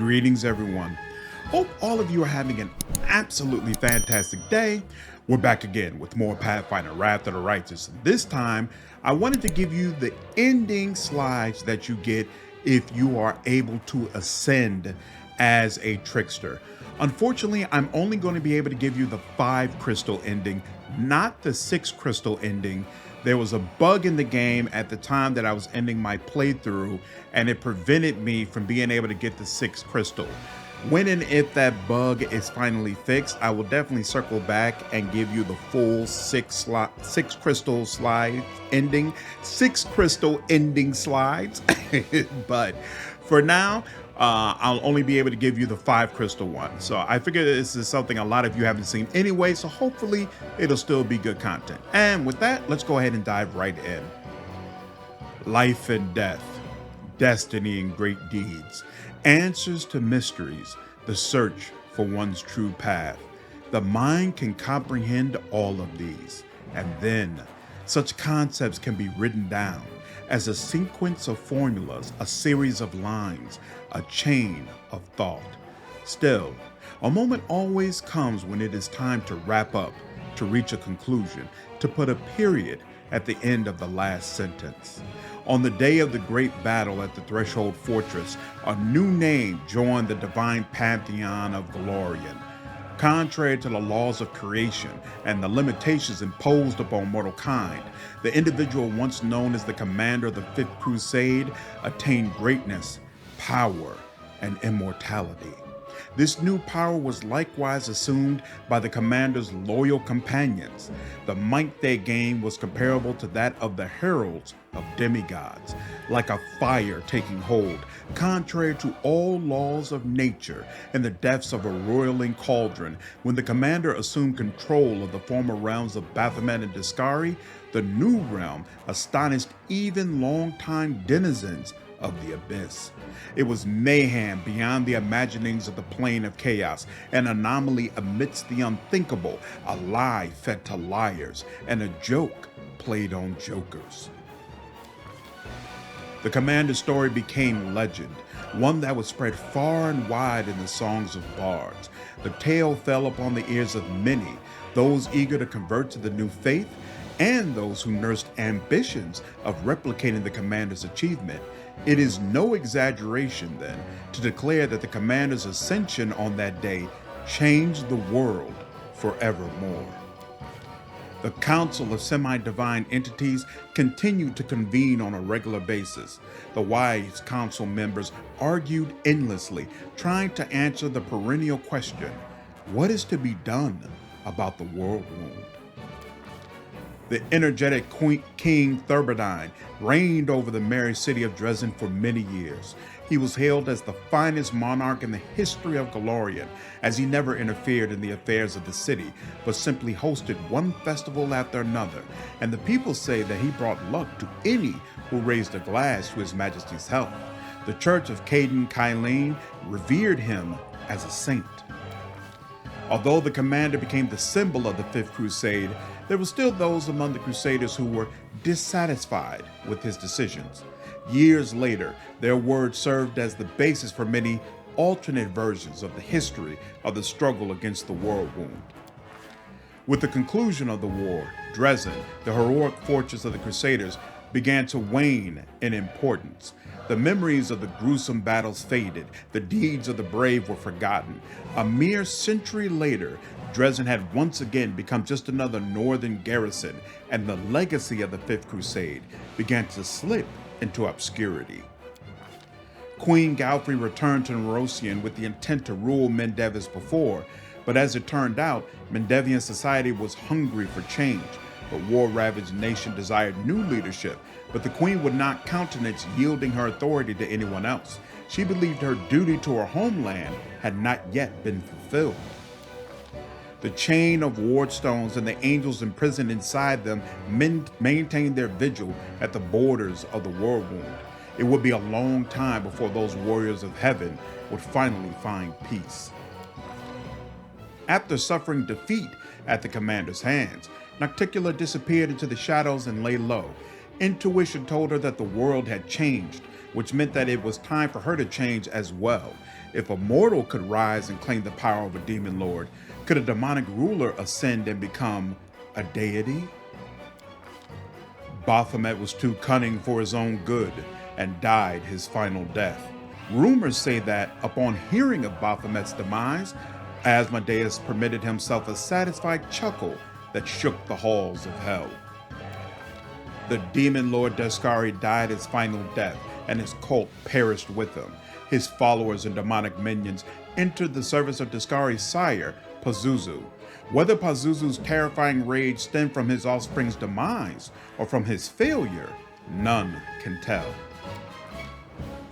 Greetings, everyone. Hope all of you are having an absolutely fantastic day. We're back again with more Pathfinder Wrath of the Righteous. This time, I wanted to give you the ending slides that you get if you are able to ascend as a trickster. Unfortunately, I'm only going to be able to give you the 5 crystal ending, not the 6 crystal ending. There was a bug in the game at the time that I was ending my playthrough, and it prevented me from being able to get the 6 crystal. When and if that bug is finally fixed, I will definitely circle back and give you the full 6 crystal slide ending, 6 crystal ending slides. But for now, I'll only be able to give you the 5 crystal one. So I figure this is something a lot of you haven't seen anyway, so hopefully it'll still be good content. And with that, let's go ahead and dive right in. Life and death, destiny and great deeds, answers to mysteries, the search for one's true path. The mind can comprehend all of these, and then such concepts can be written down as a sequence of formulas, a series of lines, a chain of thought. Still, a moment always comes when it is time to wrap up, to reach a conclusion, to put a period at the end of the last sentence. On the day of the great battle at the Threshold Fortress, a new name joined the divine pantheon of Golarion. Contrary to the laws of creation and the limitations imposed upon mortal kind, the individual once known as the commander of the 5th Crusade attained greatness, power, and immortality. This new power was likewise assumed by the commander's loyal companions. The might they gained was comparable to that of the heralds of demigods, like a fire taking hold, contrary to all laws of nature, in the depths of a roiling cauldron. When the commander assumed control of the former realms of Baphomet Deskari, the new realm astonished even longtime denizens of the abyss. It was mayhem beyond the imaginings of the plane of chaos, an anomaly amidst the unthinkable, a lie fed to liars, and a joke played on jokers. The commander's story became legend, one that was spread far and wide in the songs of bards. The tale fell upon the ears of many, those eager to convert to the new faith, and those who nursed ambitions of replicating the commander's achievement. It is no exaggeration, then, to declare that the commander's ascension on that day changed the world forevermore. The Council of Semi-Divine Entities continued to convene on a regular basis. The wise council members argued endlessly, trying to answer the perennial question, what is to be done about the Worldwound? The energetic King Thaberdine reigned over the merry city of Dresden for many years. He was hailed as the finest monarch in the history of Golarion, as he never interfered in the affairs of the city, but simply hosted one festival after another, and the people say that he brought luck to any who raised a glass to His Majesty's health. The Church of Caden Kylene revered him as a saint. Although the commander became the symbol of the 5th Crusade, there were still those among the Crusaders who were dissatisfied with his decisions. Years later, their words served as the basis for many alternate versions of the history of the struggle against the Worldwound. With the conclusion of the war, Dresden, the heroic fortress of the Crusaders, began to wane in importance. The memories of the gruesome battles faded, the deeds of the brave were forgotten. A mere century later, Dresden had once again become just another northern garrison, and the legacy of the 5th Crusade began to slip into obscurity. Queen Galfrey returned to Nurah with the intent to rule Mendev as before, but as it turned out, Mendevian society was hungry for change. The war-ravaged nation desired new leadership, but the queen would not countenance yielding her authority to anyone else. She believed her duty to her homeland had not yet been fulfilled. The chain of Wardstones and the angels imprisoned inside them maintained their vigil at the borders of the Worldwound. It would be a long time before those warriors of heaven would finally find peace. After suffering defeat at the commander's hands, Nocticula disappeared into the shadows and lay low. Intuition told her that the world had changed, which meant that it was time for her to change as well. If a mortal could rise and claim the power of a demon lord, could a demonic ruler ascend and become a deity? Baphomet was too cunning for his own good and died his final death. Rumors say that upon hearing of Baphomet's demise, Asmodeus permitted himself a satisfied chuckle that shook the halls of hell. The Demon Lord Deskari died his final death, and his cult perished with him. His followers and demonic minions entered the service of Deskari's sire, Pazuzu. Whether Pazuzu's terrifying rage stemmed from his offspring's demise or from his failure, none can tell.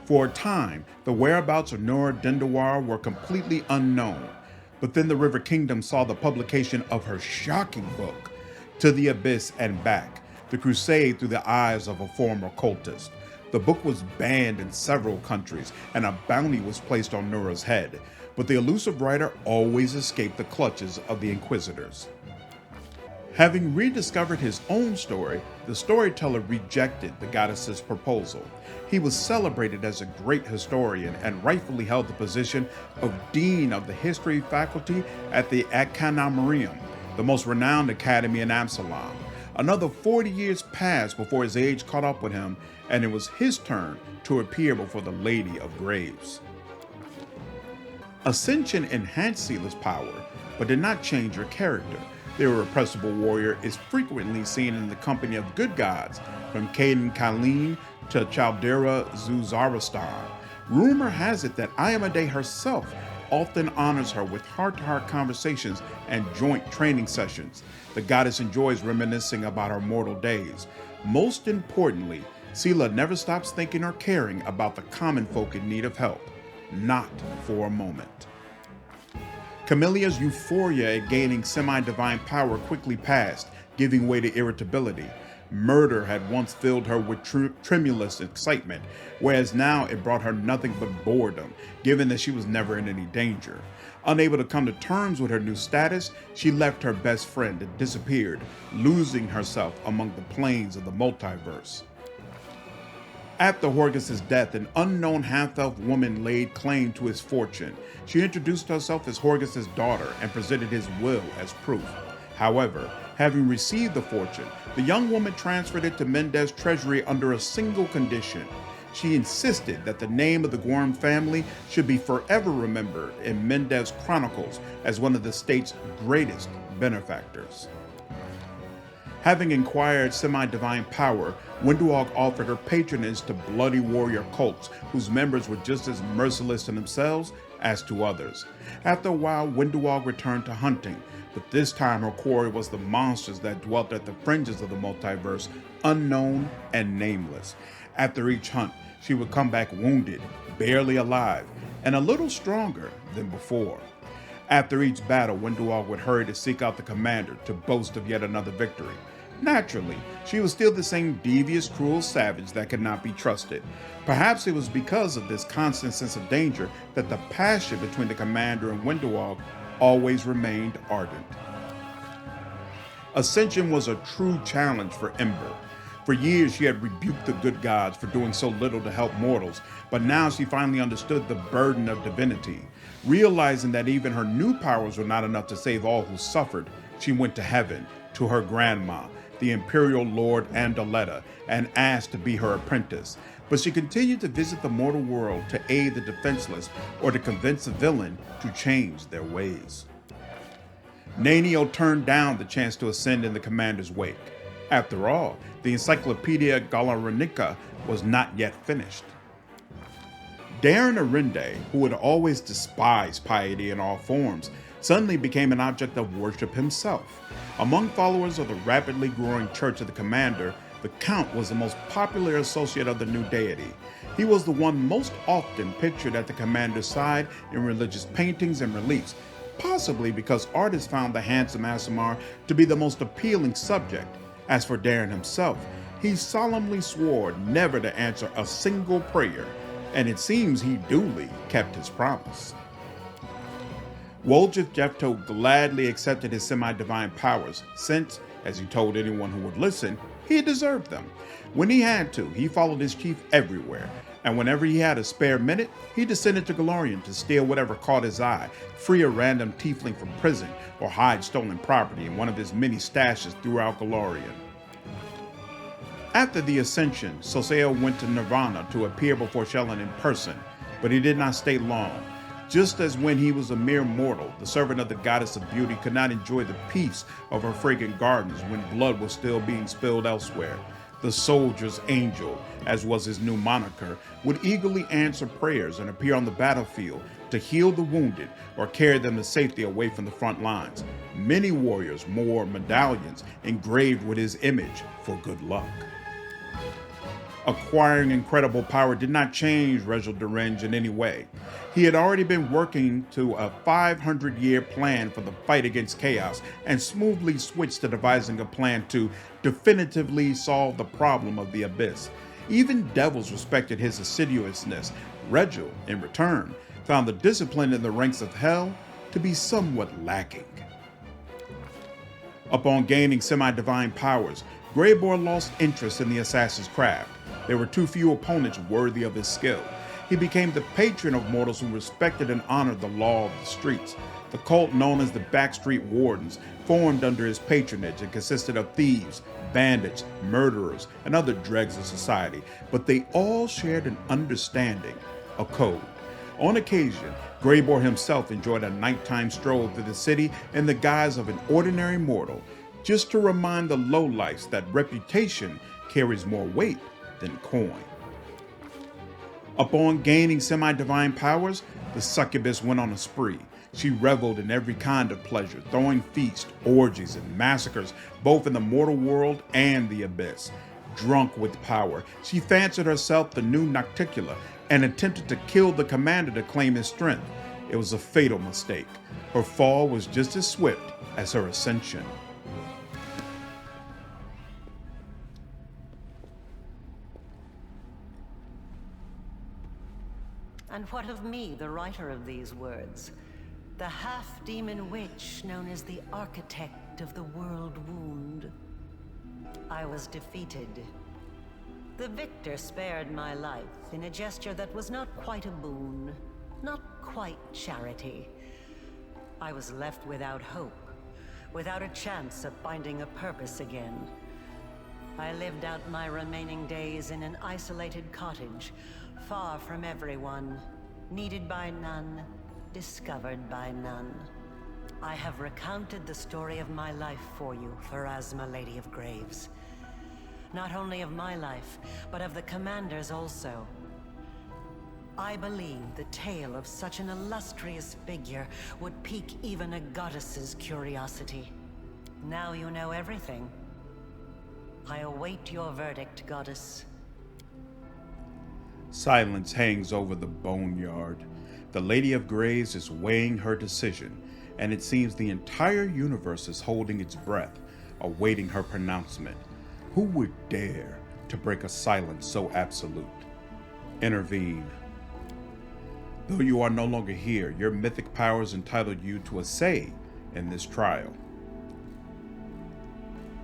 For a time, the whereabouts of Nurah were completely unknown, but then the River Kingdom saw the publication of her shocking book, To the Abyss and Back, The Crusade Through the Eyes of a Former Cultist. The book was banned in several countries, and a bounty was placed on Nurah's head, but the elusive writer always escaped the clutches of the Inquisitors. Having rediscovered his own story, the storyteller rejected the goddess's proposal. He was celebrated as a great historian and rightfully held the position of Dean of the History faculty at the Akanamarium, the most renowned academy in Absalom. Another 40 years passed before his age caught up with him, and it was his turn to appear before the Lady of Graves. Ascension enhanced Sela's power, but did not change her character. The irrepressible warrior is frequently seen in the company of good gods, from Caden Kaleen to Chaldera Zuzaristan. Rumor has it that Iyamade herself often honors her with heart-to-heart conversations and joint training sessions. The goddess enjoys reminiscing about her mortal days. Most importantly, Sela never stops thinking or caring about the common folk in need of help. Not for a moment. Camellia's euphoria at gaining semi-divine power quickly passed, giving way to irritability. Murder had once filled her with tremulous excitement, whereas now it brought her nothing but boredom, given that she was never in any danger. Unable to come to terms with her new status, she left her best friend and disappeared, losing herself among the planes of the multiverse. After Horgus' death, an unknown half-elf woman laid claim to his fortune. She introduced herself as Horgus' daughter and presented his will as proof. However, having received the fortune, the young woman transferred it to Mendez treasury under a single condition. She insisted that the name of the Gorm family should be forever remembered in Mendez Chronicles as one of the state's greatest benefactors. Having acquired semi-divine power, Windwalk offered her patronage to bloody warrior cults whose members were just as merciless to themselves as to others. After a while, Windwalk returned to hunting, but this time her quarry was the monsters that dwelt at the fringes of the multiverse, unknown and nameless. After each hunt, she would come back wounded, barely alive, and a little stronger than before. After each battle, Windwalk would hurry to seek out the commander to boast of yet another victory. Naturally, she was still the same devious, cruel savage that could not be trusted. Perhaps it was because of this constant sense of danger that the passion between the commander and Windwalk always remained ardent. Ascension was a true challenge for Ember. For years, she had rebuked the good gods for doing so little to help mortals, but now she finally understood the burden of divinity. Realizing that even her new powers were not enough to save all who suffered, she went to heaven, to her grandma, the Imperial Lord Andaletta, and asked to be her apprentice. But she continued to visit the mortal world to aid the defenseless or to convince the villain to change their ways. Nanio turned down the chance to ascend in the commander's wake. After all, the Encyclopedia Golarion was not yet finished. Darren Arende, who had always despised piety in all forms, suddenly became an object of worship himself. Among followers of the rapidly growing Church of the Commander, the Count was the most popular associate of the new deity. He was the one most often pictured at the commander's side in religious paintings and reliefs, possibly because artists found the handsome Aasimar to be the most appealing subject. As for Darren himself, he solemnly swore never to answer a single prayer, and it seems he duly kept his promise. Woljith Jefto gladly accepted his semi-divine powers since, as he told anyone who would listen, He deserved them. When he had to, he followed his chief everywhere, and whenever he had a spare minute, he descended to Golarion to steal whatever caught his eye, free a random tiefling from prison, or hide stolen property in one of his many stashes throughout Golarion. After the Ascension, Soseo went to Nirvana to appear before Shelyn in person, but he did not stay long. Just as when he was a mere mortal, the servant of the goddess of beauty could not enjoy the peace of her fragrant gardens when blood was still being spilled elsewhere, the soldier's angel, as was his new moniker, would eagerly answer prayers and appear on the battlefield to heal the wounded or carry them to safety away from the front lines. Many warriors wore medallions engraved with his image for good luck. Acquiring incredible power did not change Reginald Derenge in any way. He had already been working to a 500-year plan for the fight against chaos and smoothly switched to devising a plan to definitively solve the problem of the abyss. Even devils respected his assiduousness. Reginald, in return, found the discipline in the ranks of hell to be somewhat lacking. Upon gaining semi-divine powers, Greybor lost interest in the assassin's craft. There were too few opponents worthy of his skill. He became the patron of mortals who respected and honored the law of the streets. The cult known as the Backstreet Wardens formed under his patronage and consisted of thieves, bandits, murderers, and other dregs of society, but they all shared an understanding, a code. On occasion, Greybor himself enjoyed a nighttime stroll through the city in the guise of an ordinary mortal, just to remind the lowlifes that reputation carries more weight than coin. Upon gaining semi-divine powers, the succubus went on a spree. She reveled in every kind of pleasure, throwing feasts, orgies, and massacres, both in the mortal world and the abyss. Drunk with power, she fancied herself the new Nocticula and attempted to kill the commander to claim his strength. It was a fatal mistake. Her fall was just as swift as her ascension. And what of me, the writer of these words? The half-demon witch known as the architect of the Worldwound. I was defeated. The victor spared my life in a gesture that was not quite a boon, not quite charity. I was left without hope, without a chance of finding a purpose again. I lived out my remaining days in an isolated cottage, far from everyone, needed by none, discovered by none. I have recounted the story of my life for you, Pharasma, Lady of Graves. Not only of my life, but of the commander's also. I believe the tale of such an illustrious figure would pique even a goddess's curiosity. Now you know everything. I await your verdict, goddess. Silence hangs over the boneyard. The Lady of Graves is weighing her decision, and it seems the entire universe is holding its breath, awaiting her pronouncement. Who would dare to break a silence so absolute? Intervene. Though you are no longer here, your mythic powers entitle you to a say in this trial.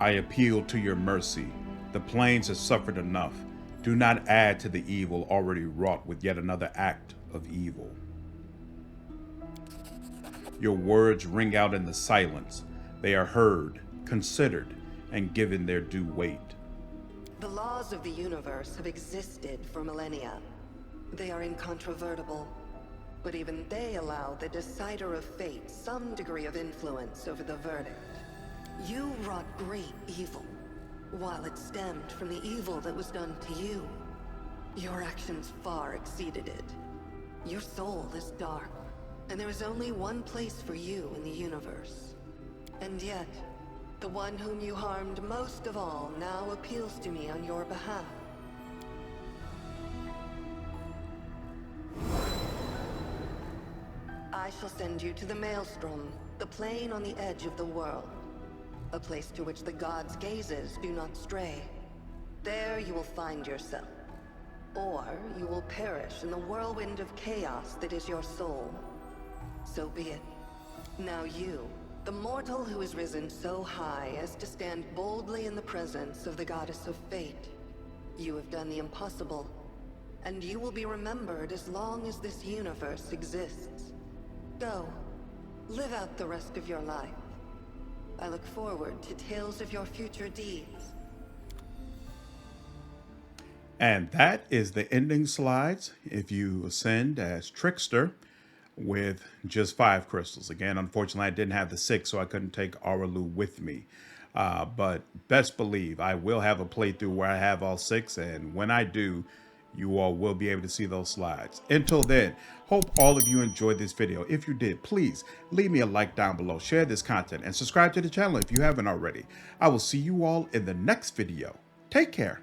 I appeal to your mercy. The plains have suffered enough. Do not add to the evil already wrought with yet another act of evil. Your words ring out in the silence. They are heard, considered, and given their due weight. The laws of the universe have existed for millennia. They are incontrovertible, but even they allow the decider of fate some degree of influence over the verdict. You wrought great evil, while it stemmed from the evil that was done to you. Your actions far exceeded it. Your soul is dark, and there is only one place for you in the universe. And yet, the one whom you harmed most of all now appeals to me on your behalf. I shall send you to the Maelstrom, the plane on the edge of the world. A place to which the gods' gazes do not stray. There you will find yourself. Or you will perish in the whirlwind of chaos that is your soul. So be it. Now you The mortal who has risen so high as to stand boldly in the presence of the goddess of fate. You have done the impossible, and you will be remembered as long as this universe exists. Go, live out the rest of your life. I look forward to tales of your future deeds. And that is the ending slides if you ascend as Trickster with just 5 crystals. Again, unfortunately, I didn't have the 6, so I couldn't take Areelu with me. But best believe I will have a playthrough where I have all 6, and when I do, you all will be able to see those slides. Until then, hope all of you enjoyed this video. If you did, please leave me a like down below, share this content, and subscribe to the channel if you haven't already. I will see you all in the next video. Take care.